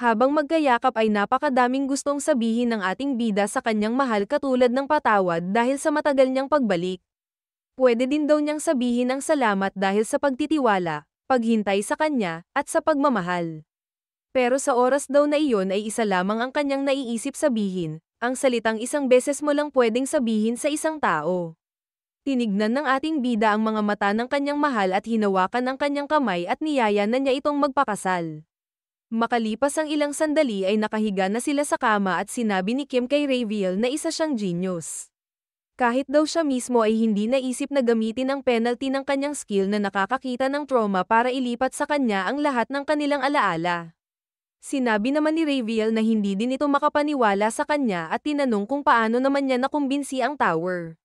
Habang magkayakap ay napakadaming gustong sabihin ng ating bida sa kanyang mahal katulad ng patawad dahil sa matagal niyang pagbalik. Pwede din daw niyang sabihin ang salamat dahil sa pagtitiwala, paghintay sa kanya, at sa pagmamahal. Pero sa oras daw na iyon ay isa lamang ang kanyang naiisip sabihin, ang salitang isang beses mo lang pwedeng sabihin sa isang tao. Tinignan ng ating bida ang mga mata ng kanyang mahal at hinawakan ang kanyang kamay at niyaya na niya itong magpakasal. Makalipas ang ilang sandali ay nakahiga na sila sa kama at sinabi ni Kim kay Raviel na isa siyang genius. Kahit daw siya mismo ay hindi naisip na gamitin ang penalty ng kanyang skill na nakakakita ng trauma para ilipat sa kanya ang lahat ng kanilang alaala. Sinabi naman ni Raviel na hindi din ito makapaniwala sa kanya at tinanong kung paano naman niya nakumbinsi ang tower.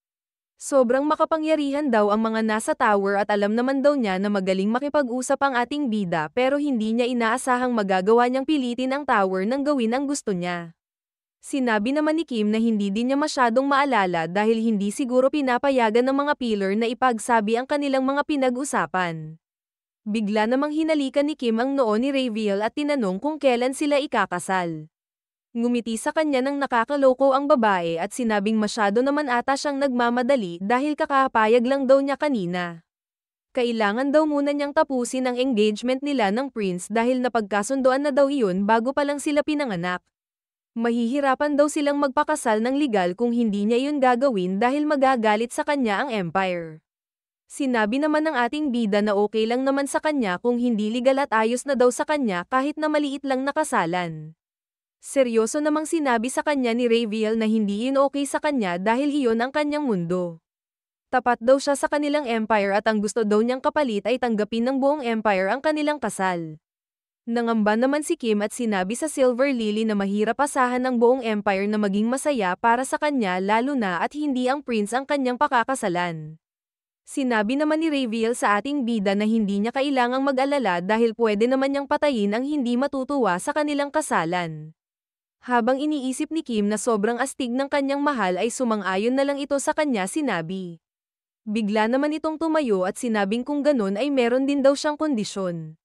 Sobrang makapangyarihan daw ang mga nasa tower at alam naman daw niya na magaling makipag-usap ang ating bida pero hindi niya inaasahang magagawa niyang pilitin ang tower nang gawin ang gusto niya. Sinabi naman ni Kim na hindi din niya masyadong maalala dahil hindi siguro pinapayagan ng mga pillar na ipagsabi ang kanilang mga pinag-usapan. Bigla namang hinalikan ni Kim ang noo ni Raviel at tinanong kung kailan sila ikakasal. Ngumiti sa kanya ng nakakaloko ang babae at sinabing masyado naman ata siyang nagmamadali dahil kakapayag lang daw niya kanina. Kailangan daw muna niyang tapusin ang engagement nila ng prince dahil napagkasundoan na daw iyon bago pa lang sila pinanganak. Mahihirapan daw silang magpakasal ng legal kung hindi niya iyon gagawin dahil magagalit sa kanya ang empire. Sinabi naman ng ating bida na okay lang naman sa kanya kung hindi legal at ayos na daw sa kanya kahit na maliit lang na kasalan. Seryoso namang sinabi sa kanya ni Raviel na hindi yun okay sa kanya dahil iyon ang kanyang mundo. Tapat daw siya sa kanilang empire at ang gusto daw niyang kapalit ay tanggapin ng buong empire ang kanilang kasal. Nangamba naman si Kim at sinabi sa Silver Lily na mahirap asahan ng buong empire na maging masaya para sa kanya lalo na at hindi ang prince ang kanyang pakakasalan. Sinabi naman ni Raviel sa ating bida na hindi niya kailangang mag-alala dahil pwede naman niyang patayin ang hindi matutuwa sa kanilang kasalan. Habang iniisip ni Kim na sobrang astig ng kanyang mahal ay sumang-ayon na lang ito sa kanya sinabi. Bigla naman itong tumayo at sinabing kung ganun ay meron din daw siyang kondisyon.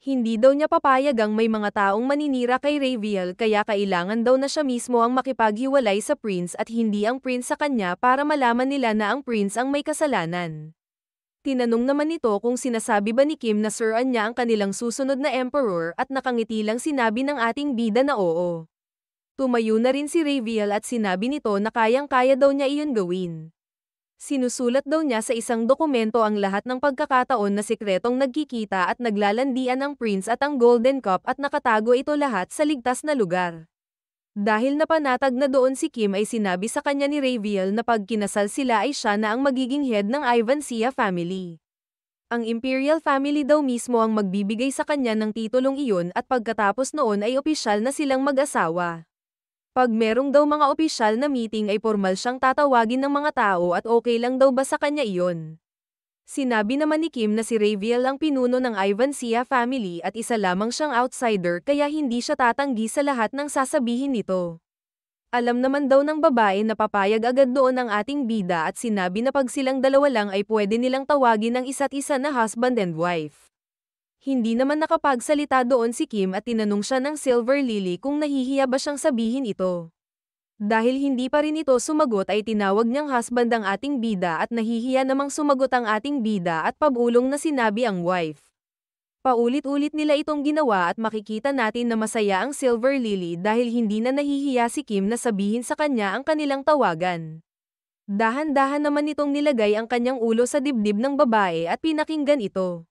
Hindi daw niya papayagang may mga taong maninira kay Raviel kaya kailangan daw na siya mismo ang makipaghiwalay sa prince at hindi ang prince sa kanya para malaman nila na ang prince ang may kasalanan. Tinanong naman nito kung sinasabi ba ni Kim na suruan niya ang kanilang susunod na emperor at nakangiti lang sinabi ng ating bida na oo. Tumayo na rin si Raviel at sinabi nito na kayang-kaya daw niya iyon gawin. Sinusulat daw niya sa isang dokumento ang lahat ng pagkakataon na sikretong nagkikita at naglalandian ang prince at ang Golden Cup at nakatago ito lahat sa ligtas na lugar. Dahil napanatag na doon si Kim ay sinabi sa kanya ni Raviel na pag kinasal sila ay siya na ang magiging head ng Ivancia family. Ang Imperial family daw mismo ang magbibigay sa kanya ng titulong iyon at pagkatapos noon ay opisyal na silang mag-asawa. Pag merong daw mga opisyal na meeting ay formal siyang tatawagin ng mga tao at okay lang daw ba sa kanya iyon. Sinabi naman ni Kim na si Raviel ang pinuno ng Ivancia family at isa lamang siyang outsider kaya hindi siya tatanggi sa lahat ng sasabihin nito. Alam naman daw ng babae na papayag agad doon ang ating bida at sinabi na pag silang dalawa lang ay pwede nilang tawagin ang isa't isa na husband and wife. Hindi naman nakapagsalita doon si Kim at tinanong siya ng Silver Lily kung nahihiya ba siyang sabihin ito. Dahil hindi pa rin ito sumagot ay tinawag niyang husband ang ating bida at nahihiya namang sumagot ang ating bida at pabulong na sinabi ang wife. Paulit-ulit nila itong ginawa at makikita natin na masaya ang Silver Lily dahil hindi na nahihiya si Kim na sabihin sa kanya ang kanilang tawagan. Dahan-dahan naman itong nilagay ang kanyang ulo sa dibdib ng babae at pinakinggan ito.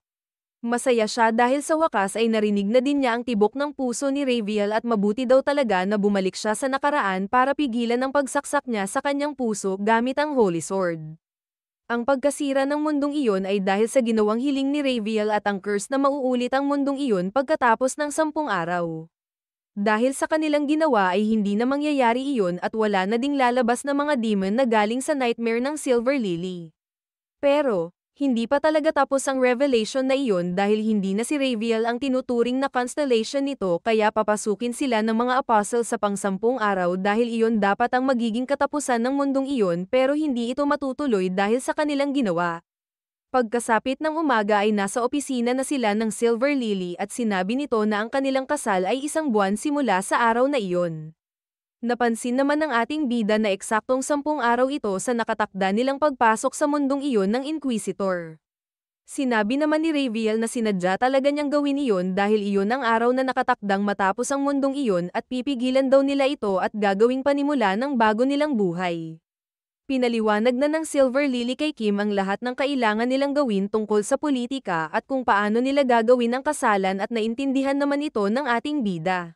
Masaya siya dahil sa wakas ay narinig na din niya ang tibok ng puso ni Raviel at mabuti daw talaga na bumalik siya sa nakaraan para pigilan ang pagsaksak niya sa kanyang puso gamit ang Holy Sword. Ang pagkasira ng mundong iyon ay dahil sa ginawang hiling ni Raviel at ang curse na mauulit ang mundong iyon pagkatapos ng 10 araw. Dahil sa kanilang ginawa ay hindi na mangyayari iyon at wala na ding lalabas na mga demon na galing sa nightmare ng Silver Lily. Pero, hindi pa talaga tapos ang revelation na iyon dahil hindi na si Raviel ang tinuturing na constellation nito kaya papasukin sila ng mga apostle sa pang-10 araw dahil iyon dapat ang magiging katapusan ng mundong iyon pero hindi ito matutuloy dahil sa kanilang ginawa. Pagkasapit ng umaga ay nasa opisina na sila ng Silver Lily at sinabi nito na ang kanilang kasal ay isang buwan simula sa araw na iyon. Napansin naman ng ating bida na eksaktong 10 araw ito sa nakatakda nilang pagpasok sa mundong iyon ng Inquisitor. Sinabi naman ni Raviel na sinadya talaga niyang gawin iyon dahil iyon ang araw na nakatakdang matapos ang mundong iyon at pipigilan daw nila ito at gagawing panimula ng bago nilang buhay. Pinaliwanag na ng Silver Lily kay Kim ang lahat ng kailangan nilang gawin tungkol sa politika at kung paano nila gagawin ang kasalan at naintindihan naman ito ng ating bida.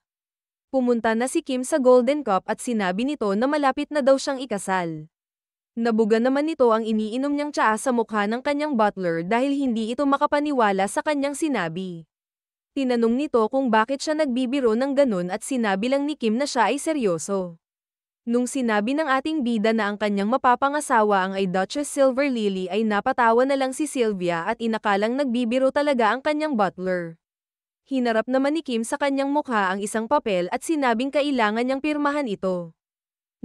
Pumunta na si Kim sa Golden Cup at sinabi nito na malapit na daw siyang ikasal. Nabuga naman nito ang iniinom niyang tsaa sa mukha ng kanyang butler dahil hindi ito makapaniwala sa kanyang sinabi. Tinanong nito kung bakit siya nagbibiro ng ganun at sinabi lang ni Kim na siya ay seryoso. Nung sinabi ng ating bida na ang kanyang mapapangasawa ang ay Duchess Silver Lily ay napatawa na lang si Sylvia at inakalang nagbibiro talaga ang kanyang butler. Hinarap naman ni Kim sa kanyang mukha ang isang papel at sinabing kailangan niyang pirmahan ito.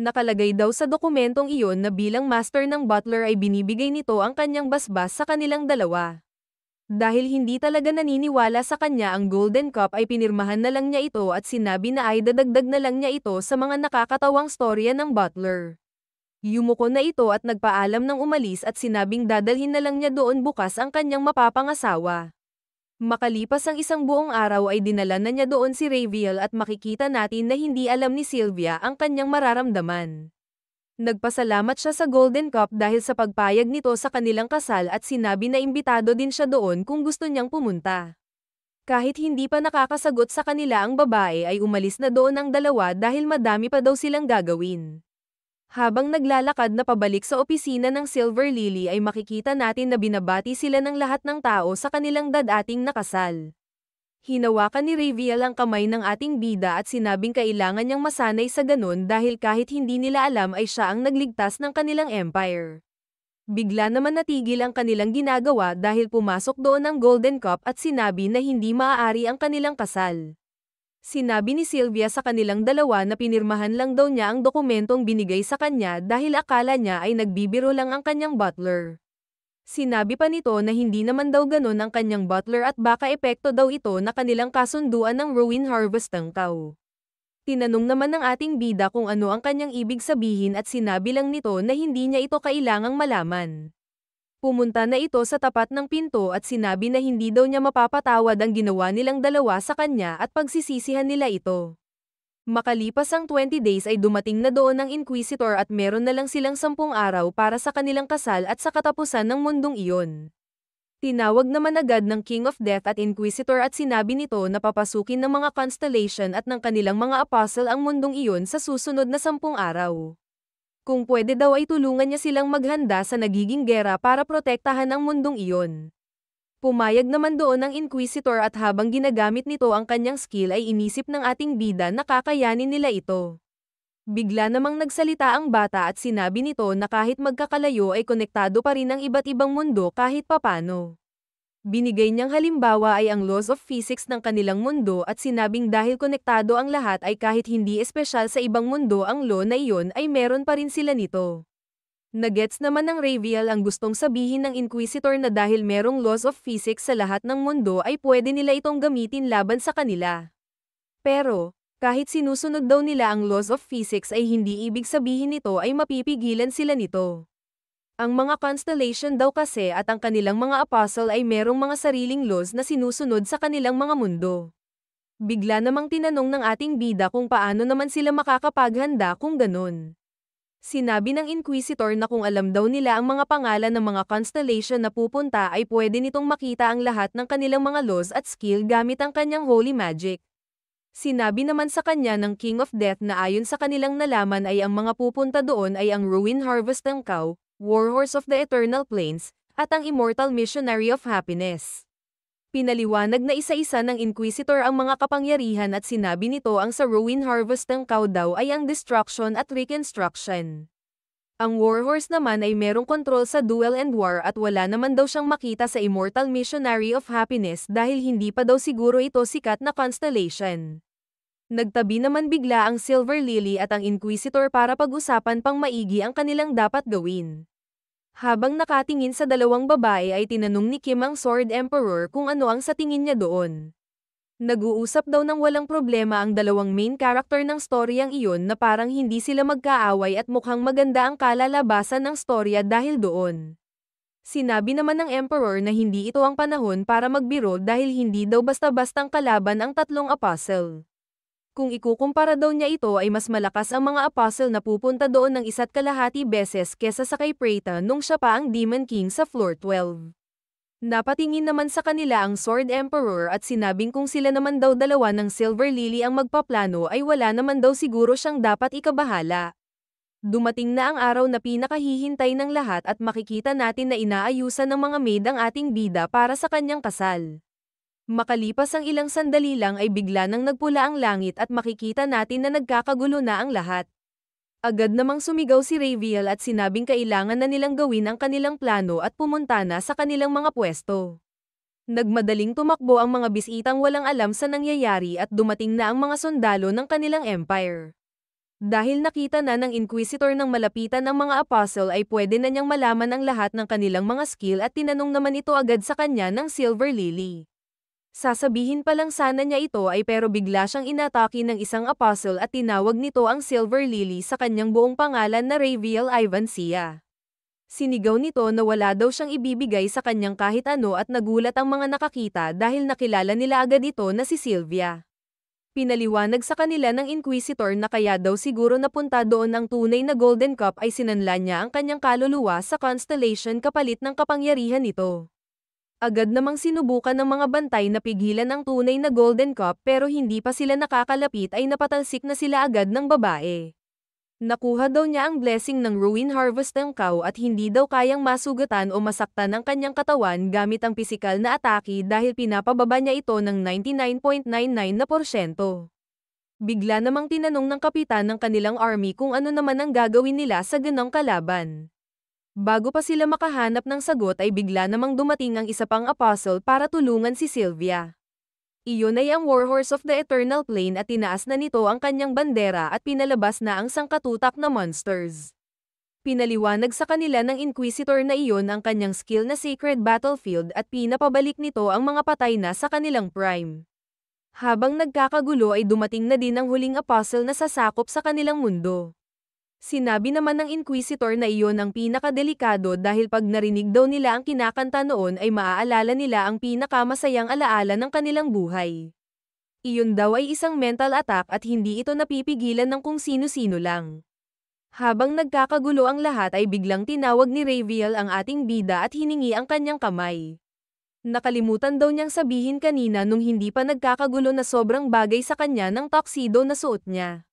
Nakalagay daw sa dokumentong iyon na bilang master ng butler ay binibigay nito ang kanyang basbas sa kanilang dalawa. Dahil hindi talaga naniniwala sa kanya ang Golden Cup ay pinirmahan na lang niya ito at sinabi na ay dadagdag na lang niya ito sa mga nakakatawang storya ng butler. Yumuko na ito at nagpaalam ng umalis at sinabing dadalhin na lang niya doon bukas ang kanyang mapapangasawa. Makalipas ang isang buong araw ay dinala na niya doon si Raviel at makikita natin na hindi alam ni Sylvia ang kanyang mararamdaman. Nagpasalamat siya sa Golden Cup dahil sa pagpayag nito sa kanilang kasal at sinabi na imbitado din siya doon kung gusto niyang pumunta. Kahit hindi pa nakakasagot sa kanila ang babae ay umalis na doon ang dalawa dahil madami pa daw silang gagawin. Habang naglalakad na pabalik sa opisina ng Silver Lily ay makikita natin na binabati sila ng lahat ng tao sa kanilang dadating na kasal. Hinawakan ni Raviel ang kamay ng ating bida at sinabing kailangan niyang masanay sa ganun dahil kahit hindi nila alam ay siya ang nagligtas ng kanilang empire. Bigla naman natigil ang kanilang ginagawa dahil pumasok doon ang Golden Cup at sinabi na hindi maaari ang kanilang kasal. Sinabi ni Sylvia sa kanilang dalawa na pinirmahan lang daw niya ang dokumentong binigay sa kanya dahil akala niya ay nagbibiro lang ang kanyang butler. Sinabi pa nito na hindi naman daw ganun ang kanyang butler at baka epekto daw ito na kanilang kasunduan ng Ruin Harvest ng Cow. Tinanong naman ng ating bida kung ano ang kanyang ibig sabihin at sinabi lang nito na hindi niya ito kailangang malaman. Pumunta na ito sa tapat ng pinto at sinabi na hindi daw niya mapapatawad ang ginawa nilang dalawa sa kanya at pagsisisihan nila ito. Makalipas ang 20 days ay dumating na doon ang Inquisitor at meron na lang silang 10 araw para sa kanilang kasal at sa katapusan ng mundong iyon. Tinawag naman agad ng King of Death at Inquisitor at sinabi nito na papasukin ng mga constellation at ng kanilang mga apostle ang mundong iyon sa susunod na 10 araw. Kung pwede daw ay tulungan niya silang maghanda sa nagiging gera para protektahan ang mundong iyon. Pumayag naman doon ang Inquisitor at habang ginagamit nito ang kanyang skill ay inisip ng ating bida na kakayanin nila ito. Bigla namang nagsalita ang bata at sinabi nito na kahit magkakalayo ay konektado pa rin ang iba't ibang mundo kahit papano. Binigay niyang halimbawa ay ang laws of physics ng kanilang mundo at sinabing dahil konektado ang lahat ay kahit hindi espesyal sa ibang mundo ang law na iyon ay meron pa rin sila nito. Nagets naman ng Raviel ang gustong sabihin ng Inquisitor na dahil merong laws of physics sa lahat ng mundo ay pwede nila itong gamitin laban sa kanila. Pero, kahit sinusunod daw nila ang laws of physics ay hindi ibig sabihin nito ay mapipigilan sila nito. Ang mga constellation daw kasi at ang kanilang mga apostle ay merong mga sariling laws na sinusunod sa kanilang mga mundo. Bigla namang tinanong ng ating bida kung paano naman sila makakapaghanda kung ganun. Sinabi ng Inquisitor na kung alam daw nila ang mga pangalan ng mga constellation na pupunta ay pwede nitong makita ang lahat ng kanilang mga laws at skill gamit ang kanyang holy magic. Sinabi naman sa kanya ng King of Death na ayon sa kanilang nalaman ay ang mga pupunta doon ay ang Ruin Harvest ng Cow, Warhorse of the Eternal Plains, at ang Immortal Missionary of Happiness. Pinaliwanag na isa-isa ng Inquisitor ang mga kapangyarihan at sinabi nito ang sa Ruin Harvest ng Cow daw ay ang Destruction at Reconstruction. Ang Warhorse naman ay merong kontrol sa Duel and War at wala naman daw siyang makita sa Immortal Missionary of Happiness dahil hindi pa daw siguro ito sikat na constellation. Nagtabi naman bigla ang Silver Lily at ang Inquisitor para pag-usapan pang maigi ang kanilang dapat gawin. Habang nakatingin sa dalawang babae ay tinanong ni Kim ang Sword Emperor kung ano ang sa tingin niya doon. Nag-uusap daw ng walang problema ang dalawang main character ng storyang iyon na parang hindi sila magkaaway at mukhang maganda ang kalalabasan ng storya dahil doon. Sinabi naman ng Emperor na hindi ito ang panahon para magbiro dahil hindi daw basta-bastang kalaban ang tatlong apostle. Kung ikukumpara daw niya ito ay mas malakas ang mga apostle na pupunta doon ng 1.5 beses kesa sa kay Preta nung siya pa ang Demon King sa floor 12. Napatingin naman sa kanila ang Sword Emperor at sinabing kung sila naman daw dalawa ng Silver Lily ang magpaplano ay wala naman daw siguro siyang dapat ikabahala. Dumating na ang araw na pinakahihintay ng lahat at makikita natin na inaayusan ng mga maid ang ating bida para sa kanyang kasal. Makalipas ang ilang sandali lang ay bigla nang nagpula ang langit at makikita natin na nagkakagulo na ang lahat. Agad namang sumigaw si Raviel at sinabing kailangan na nilang gawin ang kanilang plano at pumunta na sa kanilang mga pwesto. Nagmadaling tumakbo ang mga bisitang walang alam sa nangyayari at dumating na ang mga sundalo ng kanilang empire. Dahil nakita na ng Inquisitor ng malapitan ng mga apostle ay pwede na niyang malaman ang lahat ng kanilang mga skill at tinanong naman ito agad sa kanya ng Silver Lily. Sasabihin pa lang sana niya ito ay pero bigla siyang inatake ng isang apostle at tinawag nito ang Silver Lily sa kanyang buong pangalan na Raviel Ivancia. Sinigaw nito na wala daw siyang ibibigay sa kanyang kahit ano at nagulat ang mga nakakita dahil nakilala nila agad ito na si Sylvia. Pinaliwanag sa kanila ng Inquisitor na kaya daw siguro napunta doon ang tunay na Golden Cup ay sinanla niya ang kanyang kaluluwa sa Constellation kapalit ng kapangyarihan nito. Agad namang sinubukan ng mga bantay na pigilan ang tunay na Golden Cup pero hindi pa sila nakakalapit ay napatalsik na sila agad ng babae. Nakuha daw niya ang blessing ng Ruin Harvest ng cow at hindi daw kayang masugatan o masaktan ang kanyang katawan gamit ang pisikal na atake dahil pinapababa niya ito ng 99.99%. Bigla namang tinanong ng kapitan ng kanilang army kung ano naman ang gagawin nila sa ganong kalaban. Bago pa sila makahanap ng sagot ay bigla namang dumating ang isa pang apostle para tulungan si Sylvia. Iyon ay ang Warhorse of the Eternal Plane at tinaas na nito ang kanyang bandera at pinalabas na ang sangkatutak na monsters. Pinaliwanag sa kanila ng Inquisitor na iyon ang kanyang skill na Sacred Battlefield at pinapabalik nito ang mga patay na sa kanilang prime. Habang nagkakagulo ay dumating na din ang huling apostle na sasakop sa kanilang mundo. Sinabi naman ng Inquisitor na iyon ang pinakadelikado dahil pag narinig daw nila ang kinakanta noon ay maaalala nila ang pinakamasayang alaala ng kanilang buhay. Iyon daw ay isang mental attack at hindi ito napipigilan ng kung sino-sino lang. Habang nagkakagulo ang lahat ay biglang tinawag ni Raviel ang ating bida at hiningi ang kanyang kamay. Nakalimutan daw niyang sabihin kanina nung hindi pa nagkakagulo na sobrang bagay sa kanya ng tuxedo na suot niya.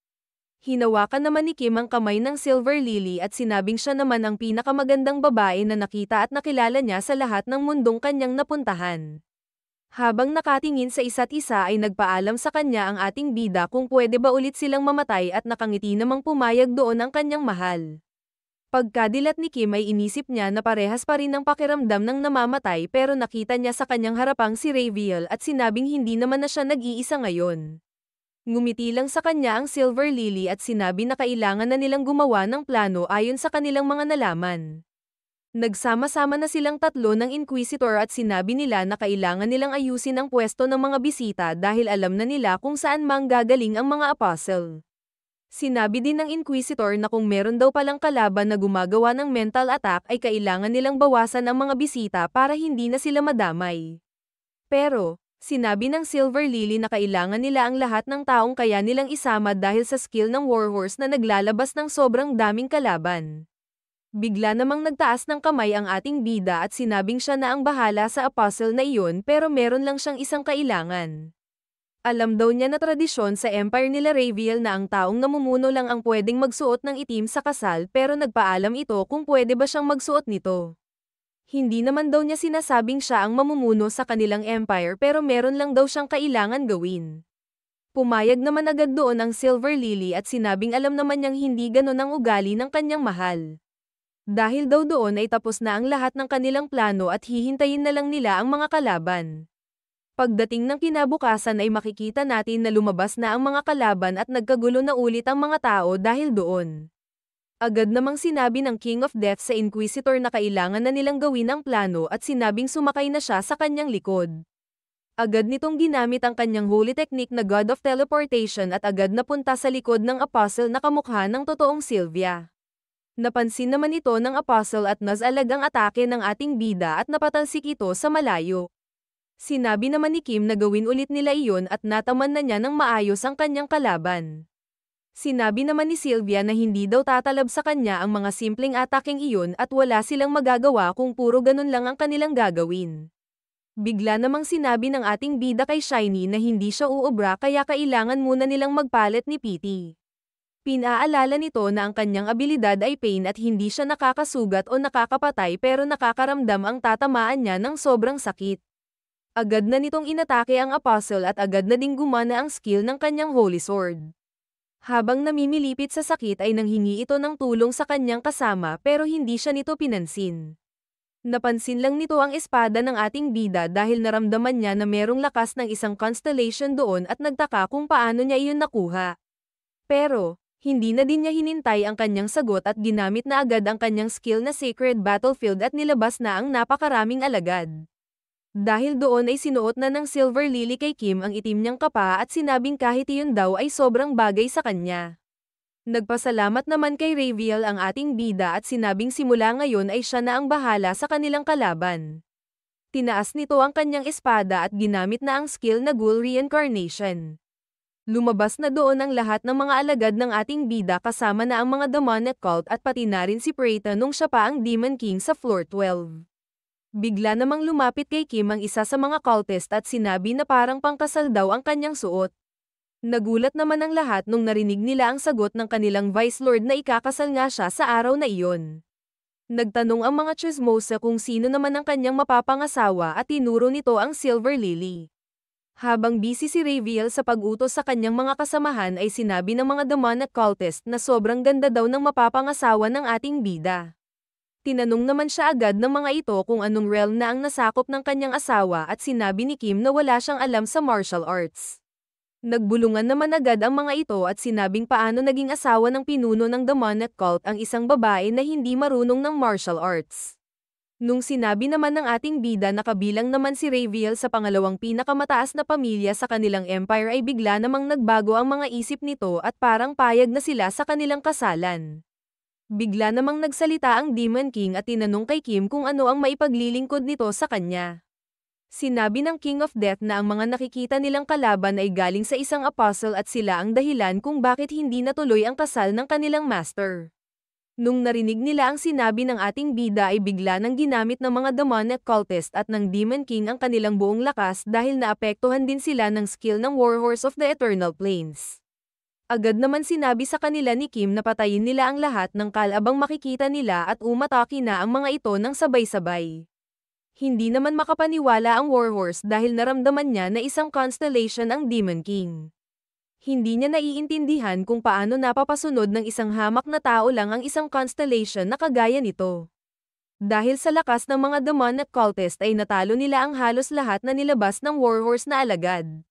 Hinawakan naman ni Kim ang kamay ng Silver Lily at sinabing siya naman ang pinakamagandang babae na nakita at nakilala niya sa lahat ng mundong kanyang napuntahan. Habang nakatingin sa isa't isa ay nagpaalam sa kanya ang ating bida kung pwede ba ulit silang mamatay at nakangiti namang pumayag doon ang kanyang mahal. Pagkadilat ni Kim ay inisip niya na parehas pa rin ang pakiramdam ng namamatay pero nakita niya sa kanyang harapang si Raviel at sinabing hindi naman na siya nag-iisa ngayon. Ngumiti lang sa kanya ang Silver Lily at sinabi na kailangan na nilang gumawa ng plano ayon sa kanilang mga nalaman. Nagsama-sama na silang tatlo ng Inquisitor at sinabi nila na kailangan nilang ayusin ang pwesto ng mga bisita dahil alam na nila kung saan manggagaling ang mga apostle. Sinabi din ng Inquisitor na kung meron daw palang kalaban na gumagawa ng mental attack ay kailangan nilang bawasan ang mga bisita para hindi na sila madamay. Pero, sinabi ng Silver Lily na kailangan nila ang lahat ng taong kaya nilang isama dahil sa skill ng Warhorse na naglalabas ng sobrang daming kalaban. Bigla namang nagtaas ng kamay ang ating bida at sinabing siya na ang bahala sa apostle na iyon pero meron lang siyang isang kailangan. Alam daw niya na tradisyon sa empire nila Raviel na ang taong namumuno lang ang pwedeng magsuot ng itim sa kasal pero nagpaalam ito kung pwede ba siyang magsuot nito. Hindi naman daw niya sinasabing siya ang mamumuno sa kanilang empire pero meron lang daw siyang kailangan gawin. Pumayag naman agad doon ang Silver Lily at sinabing alam naman niyang hindi ganon ang ugali ng kanyang mahal. Dahil daw doon ay tapos na ang lahat ng kanilang plano at hihintayin na lang nila ang mga kalaban. Pagdating ng kinabukasan ay makikita natin na lumabas na ang mga kalaban at nagkagulo na ulit ang mga tao dahil doon. Agad namang sinabi ng King of Death sa Inquisitor na kailangan na nilang gawin ang plano at sinabing sumakay na siya sa kanyang likod. Agad nitong ginamit ang kanyang holy technique na God of Teleportation at agad napunta sa likod ng Apostle na kamukha ng totoong Sylvia. Napansin naman ito ng Apostle at nasalag ang atake ng ating bida at napatalsik ito sa malayo. Sinabi naman ni Kim na gawin ulit nila iyon at nataman na niya ng maayos ang kanyang kalaban. Sinabi naman ni Sylvia na hindi daw tatalab sa kanya ang mga simpleng ataking iyon at wala silang magagawa kung puro ganun lang ang kanilang gagawin. Bigla namang sinabi ng ating bida kay Shiny na hindi siya uubra kaya kailangan muna nilang magpalit ni Petey. Pinaalala nito na ang kanyang abilidad ay pain at hindi siya nakakasugat o nakakapatay pero nakakaramdam ang tatamaan niya ng sobrang sakit. Agad na nitong inatake ang Apostle at agad na ding gumana ang skill ng kanyang Holy Sword. Habang namimilipit sa sakit ay nanghingi ito ng tulong sa kanyang kasama pero hindi siya nito pinansin. Napansin lang nito ang espada ng ating bida dahil naramdaman niya na merong lakas ng isang constellation doon at nagtaka kung paano niya iyon nakuha. Pero, hindi na din niya hinintay ang kanyang sagot at ginamit na agad ang kanyang skill na Sacred Battlefield at nilabas na ang napakaraming alagad. Dahil doon ay sinuot na ng Silver Lily kay Kim ang itim niyang kapa at sinabing kahit iyon daw ay sobrang bagay sa kanya. Nagpasalamat naman kay Raviel ang ating bida at sinabing simula ngayon ay siya na ang bahala sa kanilang kalaban. Tinaas nito ang kanyang espada at ginamit na ang skill na Ghoul Reincarnation. Lumabas na doon ang lahat ng mga alagad ng ating bida kasama na ang mga demonic cult at pati na rin si Preta nung siya pa ang Demon King sa floor 12. Bigla namang lumapit kay Kim ang isa sa mga cultist at sinabi na parang pangkasal daw ang kanyang suot. Nagulat naman ang lahat nung narinig nila ang sagot ng kanilang Vice Lord na ikakasal nga siya sa araw na iyon. Nagtanong ang mga chismosa kung sino naman ang kanyang mapapangasawa at tinuro nito ang Silver Lily. Habang busy si Raviel sa pag-utos sa kanyang mga kasamahan ay sinabi ng mga demonic cultist na sobrang ganda daw ng mapapangasawa ng ating bida. Tinanong naman siya agad ng mga ito kung anong realm na ang nasakop ng kanyang asawa at sinabi ni Kim na wala siyang alam sa martial arts. Nagbulungan naman agad ang mga ito at sinabing paano naging asawa ng pinuno ng demonic cult ang isang babae na hindi marunong ng martial arts. Nung sinabi naman ng ating bida na kabilang naman si Raviel sa pangalawang pinakamataas na pamilya sa kanilang empire ay bigla namang nagbago ang mga isip nito at parang payag na sila sa kanilang kasalan. Bigla namang nagsalita ang Demon King at tinanong kay Kim kung ano ang maipaglilingkod nito sa kanya. Sinabi ng King of Death na ang mga nakikita nilang kalaban ay galing sa isang apostle at sila ang dahilan kung bakit hindi natuloy ang kasal ng kanilang master. Nung narinig nila ang sinabi ng ating bida ay bigla nang ginamit ng mga demonic cultist at ng Demon King ang kanilang buong lakas dahil naapektuhan din sila ng skill ng Warhorse of the Eternal Plains. Agad naman sinabi sa kanila ni Kim na patayin nila ang lahat ng kalabang makikita nila at umatake na ang mga ito ng sabay-sabay. Hindi naman makapaniwala ang Warhorse dahil naramdaman niya na isang constellation ang Demon King. Hindi niya naiintindihan kung paano napapasunod ng isang hamak na tao lang ang isang constellation na kagaya nito. Dahil sa lakas ng mga demonic cultist ay natalo nila ang halos lahat na nilabas ng Warhorse na alagad.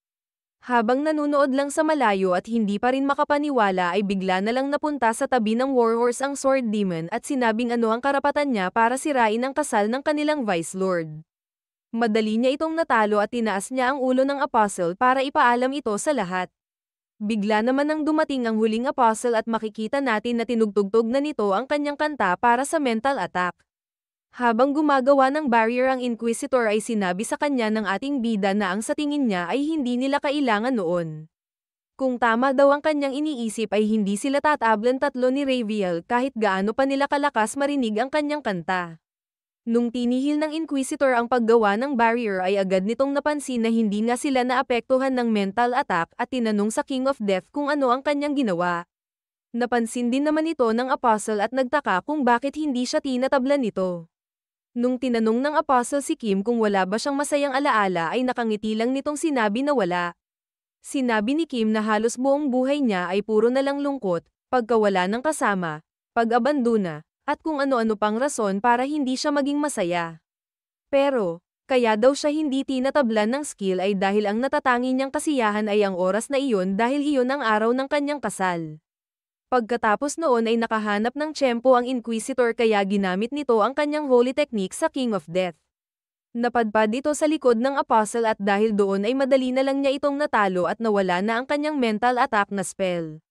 Habang nanunood lang sa malayo at hindi pa rin makapaniwala ay bigla na lang napunta sa tabi ng Warhorse ang Sword Demon at sinabing ano ang karapatan niya para sirain ang kasal ng kanilang Vice Lord. Madali niya itong natalo at tinaas niya ang ulo ng Apostle para ipaalam ito sa lahat. Bigla naman nang dumating ang huling Apostle at makikita natin na tinugtugtog na nito ang kanyang kanta para sa mental attack. Habang gumagawa ng barrier ang Inquisitor ay sinabi sa kanya ng ating bida na ang sa tingin niya ay hindi nila kailangan noon. Kung tama daw ang kanyang iniisip ay hindi sila tatablan tatlo ni Raviel kahit gaano pa nila kalakas marinig ang kanyang kanta. Nung tinihil ng Inquisitor ang paggawa ng barrier ay agad nitong napansin na hindi nga sila naapektuhan ng mental attack at tinanong sa King of Death kung ano ang kanyang ginawa. Napansin din naman ito ng Apostle at nagtaka kung bakit hindi siya tinatablan nito. Nung tinanong ng Apostle si Kim kung wala ba siyang masayang alaala ay nakangiti lang nitong sinabi na wala. Sinabi ni Kim na halos buong buhay niya ay puro na lang lungkot, pagkawala ng kasama, pag-abandona, at kung ano-ano pang rason para hindi siya maging masaya. Pero, kaya daw siya hindi tinatablan ng skill ay dahil ang natatangi niyang kasiyahan ay ang oras na iyon dahil iyon ang araw ng kanyang kasal. Pagkatapos noon ay nakahanap ng tiyempo ang Inquisitor kaya ginamit nito ang kanyang holy technique sa King of Death. Napadpad ito sa likod ng Apostle at dahil doon ay madali na lang niya itong natalo at nawala na ang kanyang mental attack na spell.